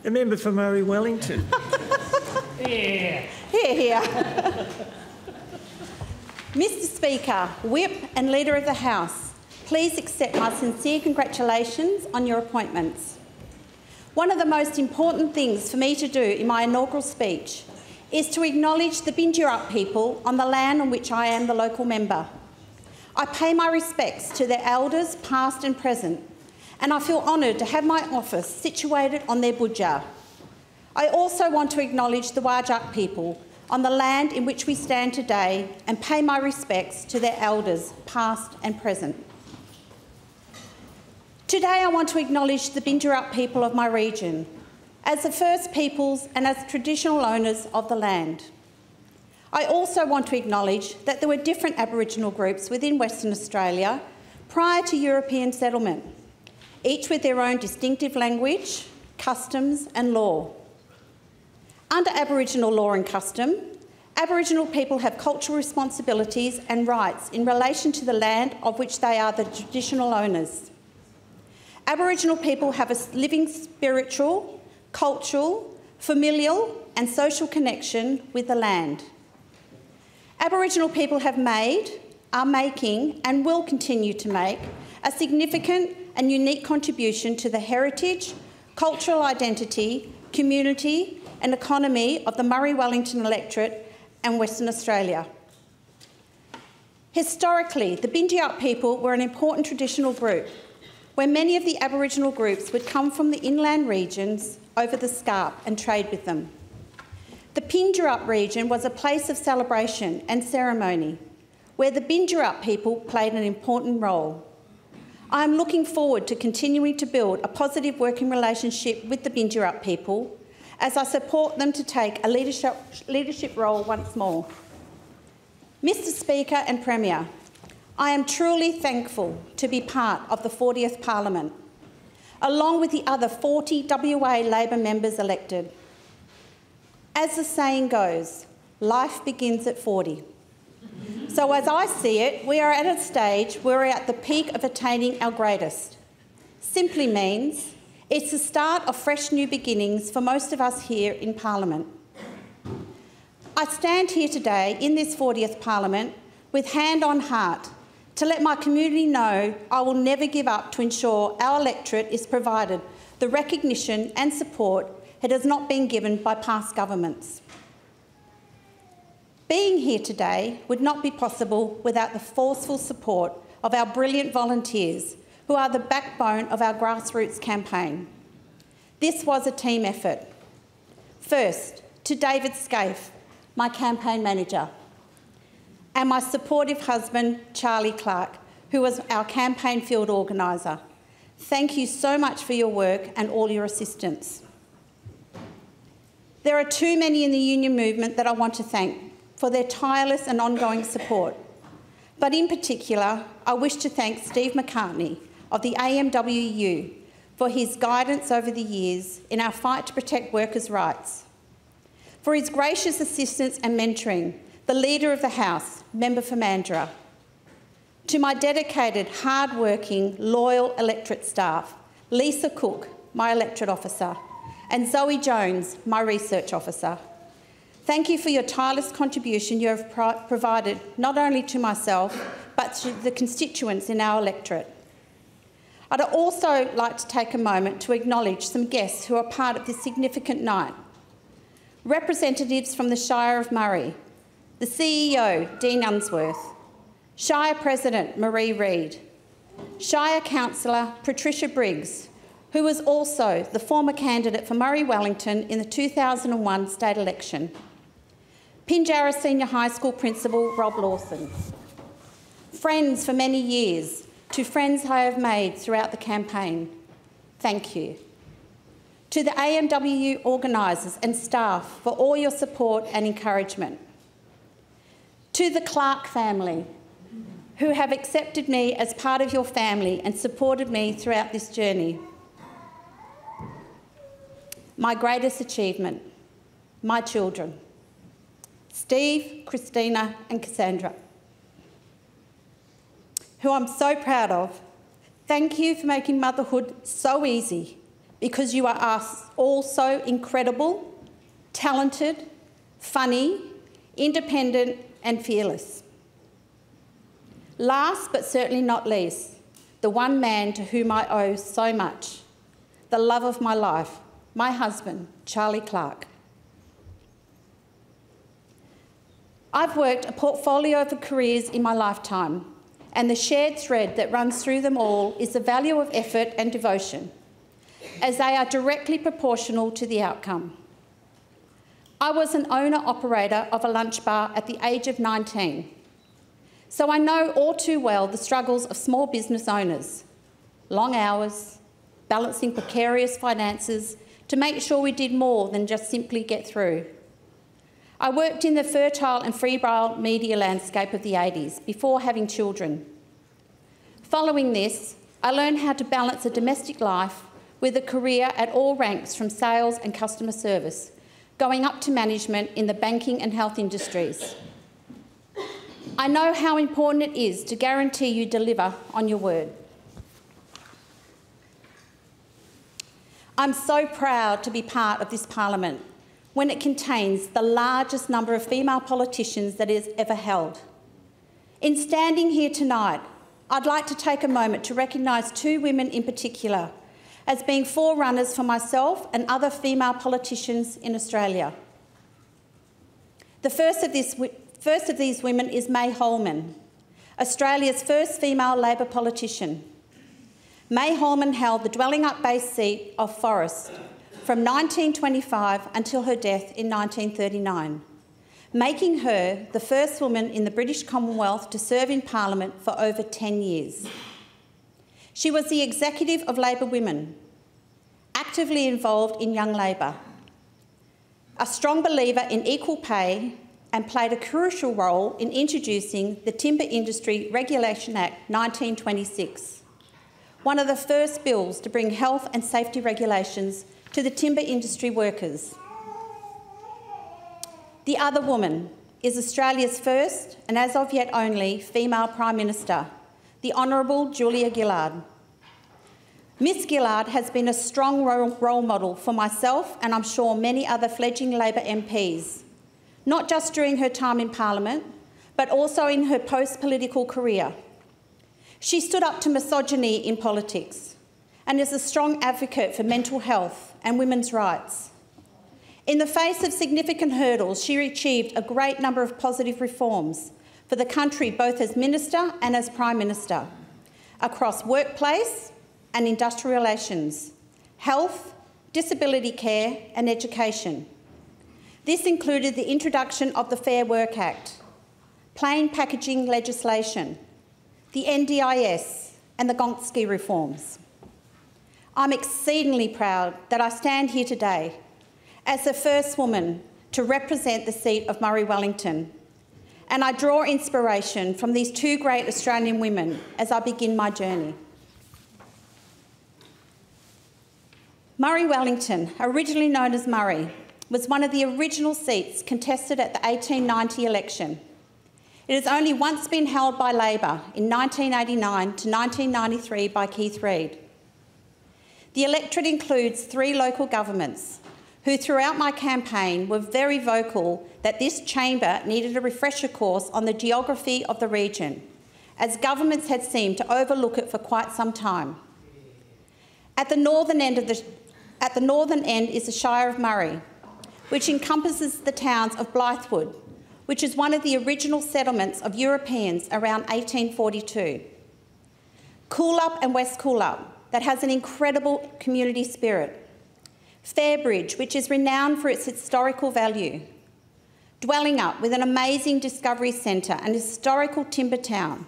The member for Murray Wellington. Yeah. Here. Mr Speaker, Whip and Leader of the House, please accept my sincere congratulations on your appointments. One of the most important things for me to do in my inaugural speech is to acknowledge the Bindjarra people on the land on which I am the local member. I pay my respects to their elders, past and present, and I feel honoured to have my office situated on their budja. I also want to acknowledge the Whadjuk people on the land in which we stand today and pay my respects to their elders, past and present. Today I want to acknowledge the Bindjarra people of my region as the First Peoples and as traditional owners of the land. I also want to acknowledge that there were different Aboriginal groups within Western Australia prior to European settlement, each with their own distinctive language, customs and law. Under Aboriginal law and custom, Aboriginal people have cultural responsibilities and rights in relation to the land of which they are the traditional owners. Aboriginal people have a living spiritual, cultural, familial and social connection with the land. Aboriginal people have made, are making and will continue to make a significant and unique contribution to the heritage, cultural identity, community and economy of the Murray-Wellington electorate and Western Australia. Historically, the Bindjarra people were an important traditional group where many of the Aboriginal groups would come from the inland regions over the Scarp and trade with them. The Bindjarra region was a place of celebration and ceremony where the Bindjarra people played an important role. I am looking forward to continuing to build a positive working relationship with the Bindjarra people as I support them to take a leadership role once more. Mr Speaker and Premier, I am truly thankful to be part of the 40th Parliament, along with the other 40 WA Labor members elected. As the saying goes, life begins at 40. So as I see it, we are at a stage where we're at the peak of attaining our greatest. Simply means it's the start of fresh new beginnings for most of us here in Parliament. I stand here today in this 40th Parliament with hand on heart to let my community know I will never give up to ensure our electorate is provided the recognition and support it has not been given by past governments. Being here today would not be possible without the forceful support of our brilliant volunteers who are the backbone of our grassroots campaign. This was a team effort. First, to David Scaife, my campaign manager, and my supportive husband, Charlie Clarke, who was our campaign field organiser. Thank you so much for your work and all your assistance. There are too many in the union movement that I want to thank for their tireless and ongoing support. But in particular, I wish to thank Steve McCartney of the AMWU for his guidance over the years in our fight to protect workers' rights, for his gracious assistance and mentoring, the Leader of the House, Member for Mandurah, to my dedicated, hard-working, loyal electorate staff, Lisa Cook, my electorate officer, and Zoe Jones, my research officer. Thank you for your tireless contribution you have provided not only to myself, but to the constituents in our electorate. I'd also like to take a moment to acknowledge some guests who are part of this significant night. Representatives from the Shire of Murray, the CEO, Dean Unsworth, Shire President, Marie Reid, Shire Councillor, Patricia Briggs, who was also the former candidate for Murray-Wellington in the 2001 state election, Pinjarra Senior High School Principal, Rob Lawson, friends for many years, to friends I have made throughout the campaign, thank you. To the AMWU organisers and staff for all your support and encouragement. To the Clarke family, who have accepted me as part of your family and supported me throughout this journey. My greatest achievement, my children, Steve, Christina and Cassandra, who I'm so proud of. Thank you for making motherhood so easy because you are all so incredible, talented, funny, independent and fearless. Last but certainly not least, the one man to whom I owe so much, the love of my life, my husband, Charlie Clarke. I've worked a portfolio of careers in my lifetime, and the shared thread that runs through them all is the value of effort and devotion, as they are directly proportional to the outcome. I was an owner-operator of a lunch bar at the age of 19, so I know all too well the struggles of small business owners, long hours, balancing precarious finances to make sure we did more than just simply get through. I worked in the fertile and febrile media landscape of the 80s before having children. Following this, I learned how to balance a domestic life with a career at all ranks from sales and customer service, going up to management in the banking and health industries. I know how important it is to guarantee you deliver on your word. I'm so proud to be part of this parliament when it contains the largest number of female politicians that it has ever held. In standing here tonight, I'd like to take a moment to recognise two women in particular as being forerunners for myself and other female politicians in Australia. The first of these women is May Holman, Australia's first female Labor politician. May Holman held the Dwellingup-based seat of Forrest from 1925 until her death in 1939, making her the first woman in the British Commonwealth to serve in Parliament for over 10 years. She was the executive of Labor Women, actively involved in Young Labor, a strong believer in equal pay, and played a crucial role in introducing the Timber Industry Regulation Act 1926, one of the first bills to bring health and safety regulations to the timber industry workers. The other woman is Australia's first, and as of yet only, female Prime Minister, the Honourable Julia Gillard. Ms Gillard has been a strong role model for myself and I'm sure many other fledgling Labor MPs, not just during her time in Parliament, but also in her post-political career. She stood up to misogyny in politics and is a strong advocate for mental health and women's rights. In the face of significant hurdles, she achieved a great number of positive reforms for the country, both as Minister and as Prime Minister, across workplace and industrial relations, health, disability care and education. This included the introduction of the Fair Work Act, plain packaging legislation, the NDIS and the Gonski reforms. I'm exceedingly proud that I stand here today as the first woman to represent the seat of Murray-Wellington, and I draw inspiration from these two great Australian women as I begin my journey. Murray-Wellington, originally known as Murray, was one of the original seats contested at the 1890 election. It has only once been held by Labor in 1989 to 1993 by Keith Reid. The electorate includes 3 local governments who throughout my campaign were very vocal that this chamber needed a refresher course on the geography of the region, as governments had seemed to overlook it for quite some time. At the northern end is the Shire of Murray, which encompasses the towns of Blythewood, which is one of the original settlements of Europeans around 1842. Coolup and West Coolup, that has an incredible community spirit. Fairbridge, which is renowned for its historical value. Dwellingup, with an amazing discovery centre and historical timber town.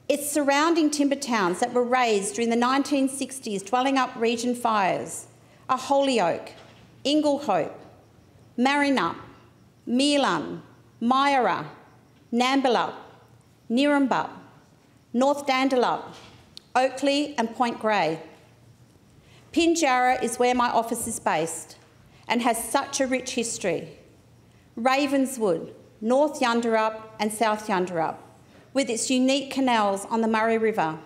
Its surrounding timber towns that were razed during the 1960s Dwellingup region fires are Holyoake, Inglehope, Marrinup, Meerlun, Myra, Nambalup, Nirumbup, North Dandalup, Oakley and Point Grey. Pinjarra is where my office is based and has such a rich history. Ravenswood, North Yundarup and South Yundarup, with its unique canals on the Murray River.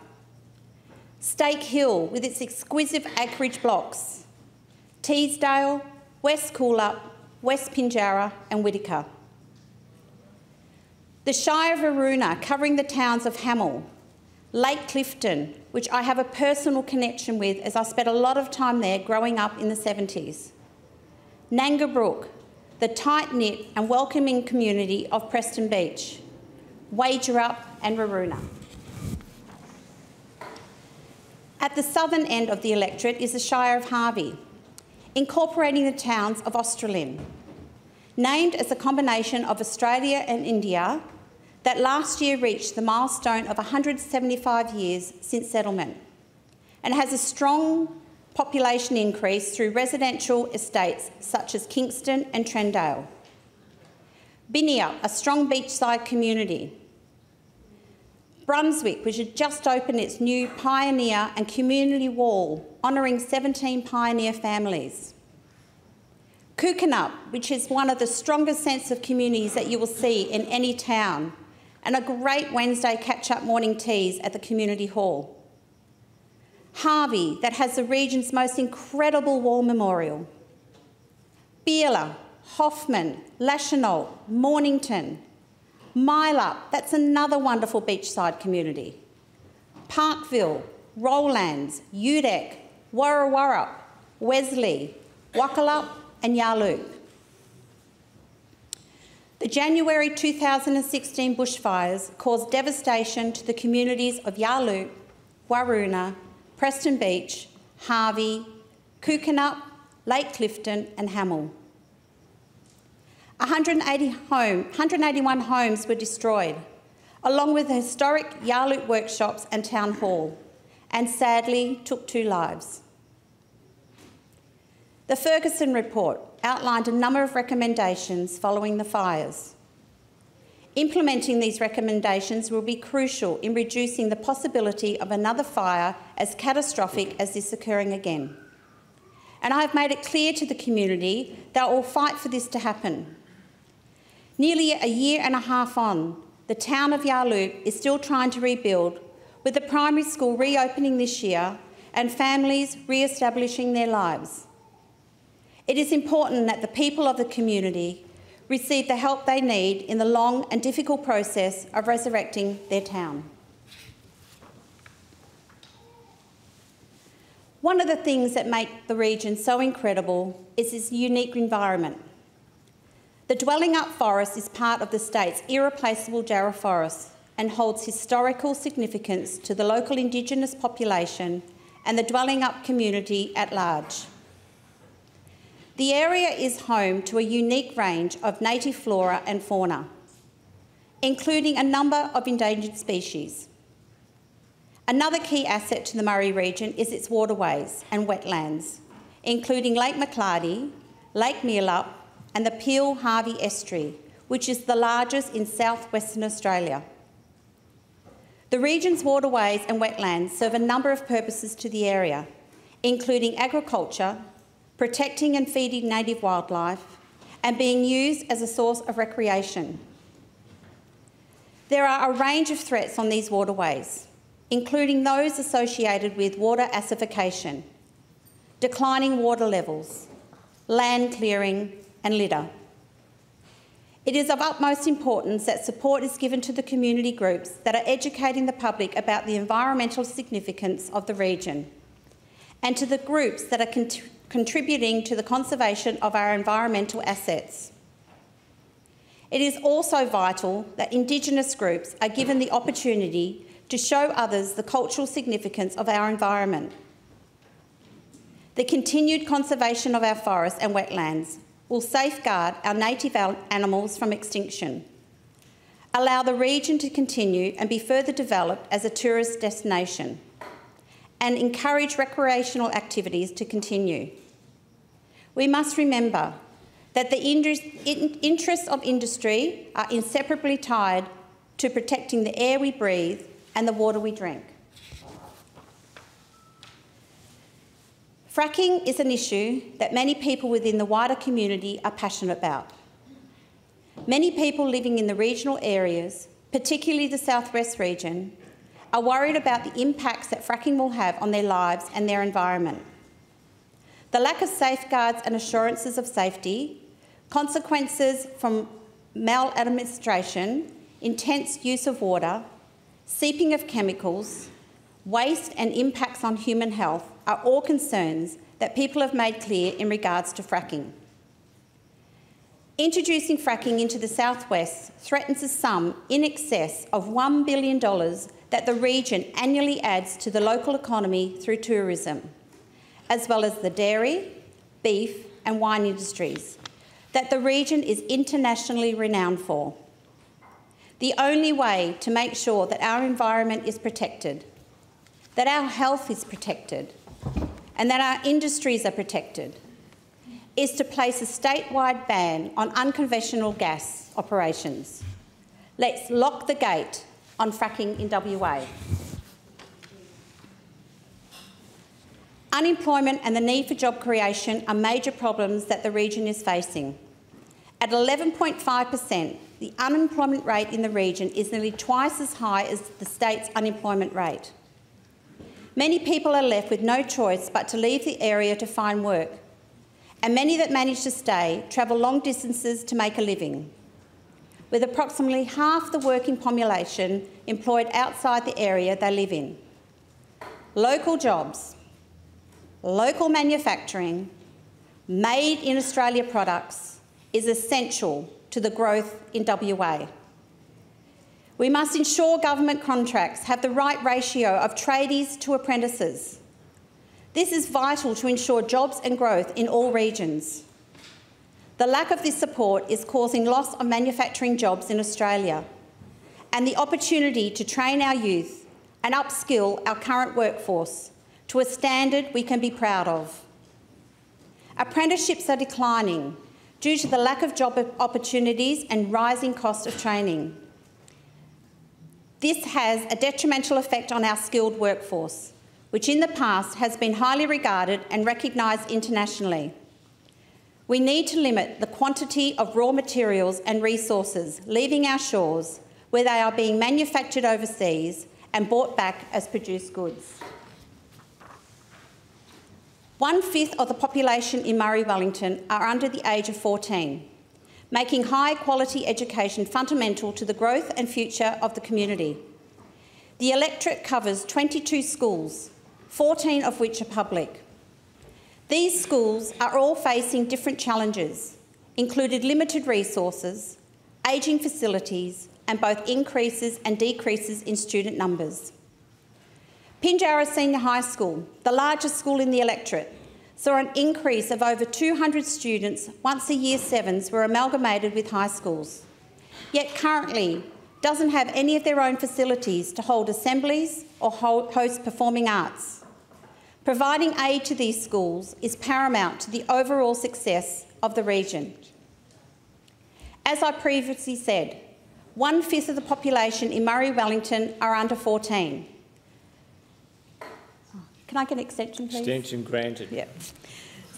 Stake Hill with its exquisite acreage blocks, Teesdale, West Coolup, West Pinjarra and Whittaker. The Shire of Waroona, covering the towns of Hamel, Lake Clifton, which I have a personal connection with as I spent a lot of time there growing up in the 70s. Nanga Brook, the tight-knit and welcoming community of Preston Beach, Wagerup and Waroona. At the southern end of the electorate is the Shire of Harvey, incorporating the towns of Australind, named as a combination of Australia and India, that last year reached the milestone of 175 years since settlement and has a strong population increase through residential estates such as Kingston and Trendale. Binyup, a strong beachside community. Brunswick, which had just opened its new Pioneer and Community Wall, honouring 17 pioneer families. Kukunup, which is one of the strongest sense of communities that you will see in any town, and a great Wednesday catch-up morning teas at the community hall. Harvey, that has the region's most incredible war memorial. Beela, Hoffman, Lachinault, Mornington. Mylup, that's another wonderful beachside community. Parkville, Rowlands, Udek, Warrawarrup, Wesley, Wakalup and Yarloop. The January 2016 bushfires caused devastation to the communities of Yarloop, Waroona, Preston Beach, Harvey, Kukunup, Lake Clifton and Hamel. 181 homes were destroyed, along with the historic Yarloop workshops and town hall, and sadly took 2 lives. The Ferguson report outlined a number of recommendations following the fires. Implementing these recommendations will be crucial in reducing the possibility of another fire as catastrophic as this occurring again. And I have made it clear to the community that I will fight for this to happen. Nearly a year and a half on, the town of Yarloop is still trying to rebuild, with the primary school reopening this year and families re-establishing their lives. It is important that the people of the community receive the help they need in the long and difficult process of resurrecting their town. One of the things that make the region so incredible is its unique environment. The Dwelling Up Forest is part of the state's irreplaceable Jarrah Forest and holds historical significance to the local Indigenous population and the Dwelling Up community at large. The area is home to a unique range of native flora and fauna, including a number of endangered species. Another key asset to the Murray region is its waterways and wetlands, including Lake Maclarty, Lake Meerlup and the Peel-Harvey Estuary, which is the largest in south-western Australia. The region's waterways and wetlands serve a number of purposes to the area, including agriculture, protecting and feeding native wildlife, and being used as a source of recreation. There are a range of threats on these waterways, including those associated with water acidification, declining water levels, land clearing and litter. It is of utmost importance that support is given to the community groups that are educating the public about the environmental significance of the region, and to the groups that are contributing to the conservation of our environmental assets. It is also vital that Indigenous groups are given the opportunity to show others the cultural significance of our environment. The continued conservation of our forests and wetlands will safeguard our native animals from extinction, allow the region to continue and be further developed as a tourist destination, and encourage recreational activities to continue. We must remember that the interests of industry are inseparably tied to protecting the air we breathe and the water we drink. Fracking is an issue that many people within the wider community are passionate about. Many people living in the regional areas, particularly the southwest region, are worried about the impacts that fracking will have on their lives and their environment. The lack of safeguards and assurances of safety, consequences from maladministration, intense use of water, seeping of chemicals, waste and impacts on human health are all concerns that people have made clear in regards to fracking. Introducing fracking into the southwest threatens a sum in excess of $1 billion that the region annually adds to the local economy through tourism, as well as the dairy, beef and wine industries that the region is internationally renowned for. The only way to make sure that our environment is protected, that our health is protected, and that our industries are protected is to place a statewide ban on unconventional gas operations. Let's lock the gate on fracking in WA. Unemployment and the need for job creation are major problems that the region is facing. At 11.5%, the unemployment rate in the region is nearly twice as high as the state's unemployment rate. Many people are left with no choice but to leave the area to find work, and many that manage to stay travel long distances to make a living, with approximately half the working population employed outside the area they live in. Local jobs, local manufacturing, made in Australia products is essential to the growth in WA. We must ensure government contracts have the right ratio of tradies to apprentices. This is vital to ensure jobs and growth in all regions. The lack of this support is causing loss of manufacturing jobs in Australia and the opportunity to train our youth and upskill our current workforce to a standard we can be proud of. Apprenticeships are declining due to the lack of job opportunities and rising cost of training. This has a detrimental effect on our skilled workforce, which in the past has been highly regarded and recognised internationally. We need to limit the quantity of raw materials and resources leaving our shores where they are being manufactured overseas and brought back as produced goods. 1/5 of the population in Murray-Wellington are under the age of 14, making high-quality education fundamental to the growth and future of the community. The electorate covers 22 schools, 14 of which are public. These schools are all facing different challenges, including limited resources, ageing facilities, and both increases and decreases in student numbers. Pinjarra Senior High School, the largest school in the electorate, saw an increase of over 200 students once the Year 7s were amalgamated with high schools, yet currently doesn't have any of their own facilities to hold assemblies or host performing arts. Providing aid to these schools is paramount to the overall success of the region. As I previously said, 1/5 of the population in Murray-Wellington are under 14. Can I get an extension, please? Extension granted. Yeah.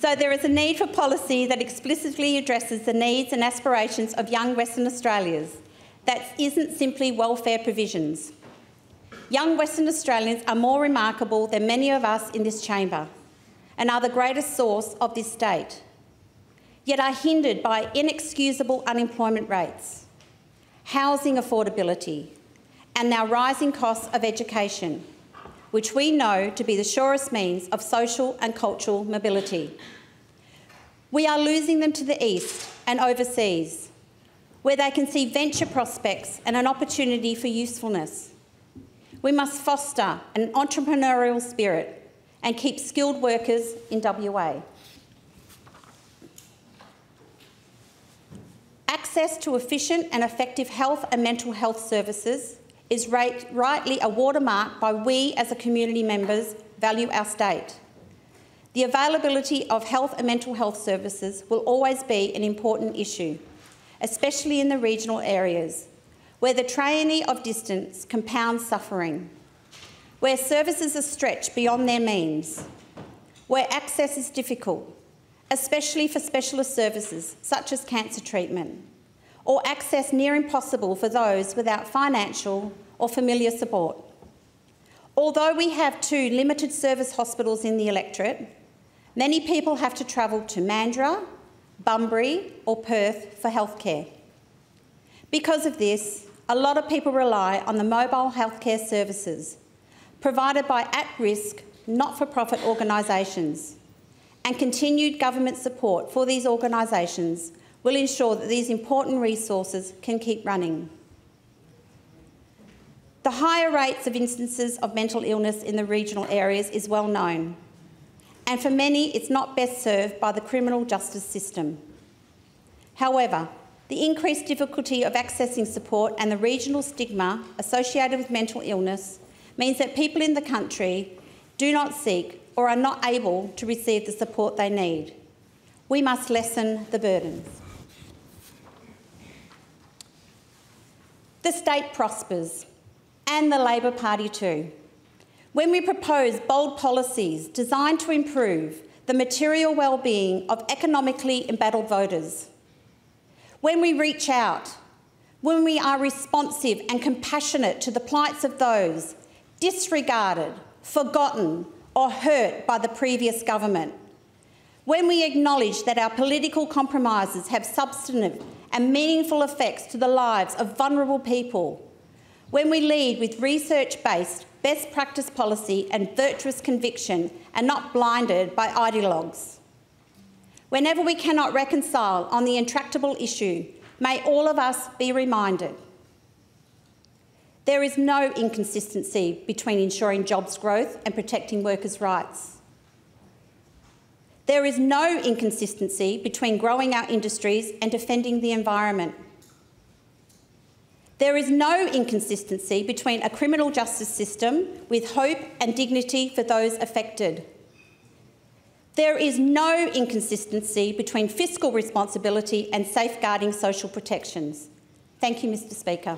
So there is a need for policy that explicitly addresses the needs and aspirations of young Western Australians. That isn't simply welfare provisions. Young Western Australians are more remarkable than many of us in this chamber and are the greatest source of this state, yet are hindered by inexcusable unemployment rates, housing affordability, and now rising costs of education, which we know to be the surest means of social and cultural mobility. We are losing them to the east and overseas, where they can see venture prospects and an opportunity for usefulness. We must foster an entrepreneurial spirit and keep skilled workers in WA. Access to efficient and effective health and mental health services is rightly a watermark by we as a community members value our state. The availability of health and mental health services will always be an important issue, especially in the regional areas, where the tyranny of distance compounds suffering, where services are stretched beyond their means, where access is difficult, especially for specialist services such as cancer treatment, or access near impossible for those without financial or familiar support. Although we have 2 limited service hospitals in the electorate, many people have to travel to Mandurah, Bunbury or Perth for healthcare. Because of this, a lot of people rely on the mobile healthcare services provided by at-risk, not-for-profit organisations, and continued government support for these organisations will ensure that these important resources can keep running. The higher rates of instances of mental illness in the regional areas is well known, and for many it's not best served by the criminal justice system. However, the increased difficulty of accessing support and the regional stigma associated with mental illness means that people in the country do not seek or are not able to receive the support they need. We must lessen the burdens. The state prospers, and the Labor Party too, when we propose bold policies designed to improve the material well-being of economically embattled voters. When we reach out, when we are responsive and compassionate to the plights of those disregarded, forgotten or hurt by the previous government. When we acknowledge that our political compromises have substantive and meaningful effects to the lives of vulnerable people. When we lead with research-based best practice policy and virtuous conviction and not blinded by ideologues. Whenever we cannot reconcile on the intractable issue, may all of us be reminded there is no inconsistency between ensuring jobs growth and protecting workers' rights. There is no inconsistency between growing our industries and defending the environment. There is no inconsistency between a criminal justice system with hope and dignity for those affected. There is no inconsistency between fiscal responsibility and safeguarding social protections. Thank you, Mr. Speaker.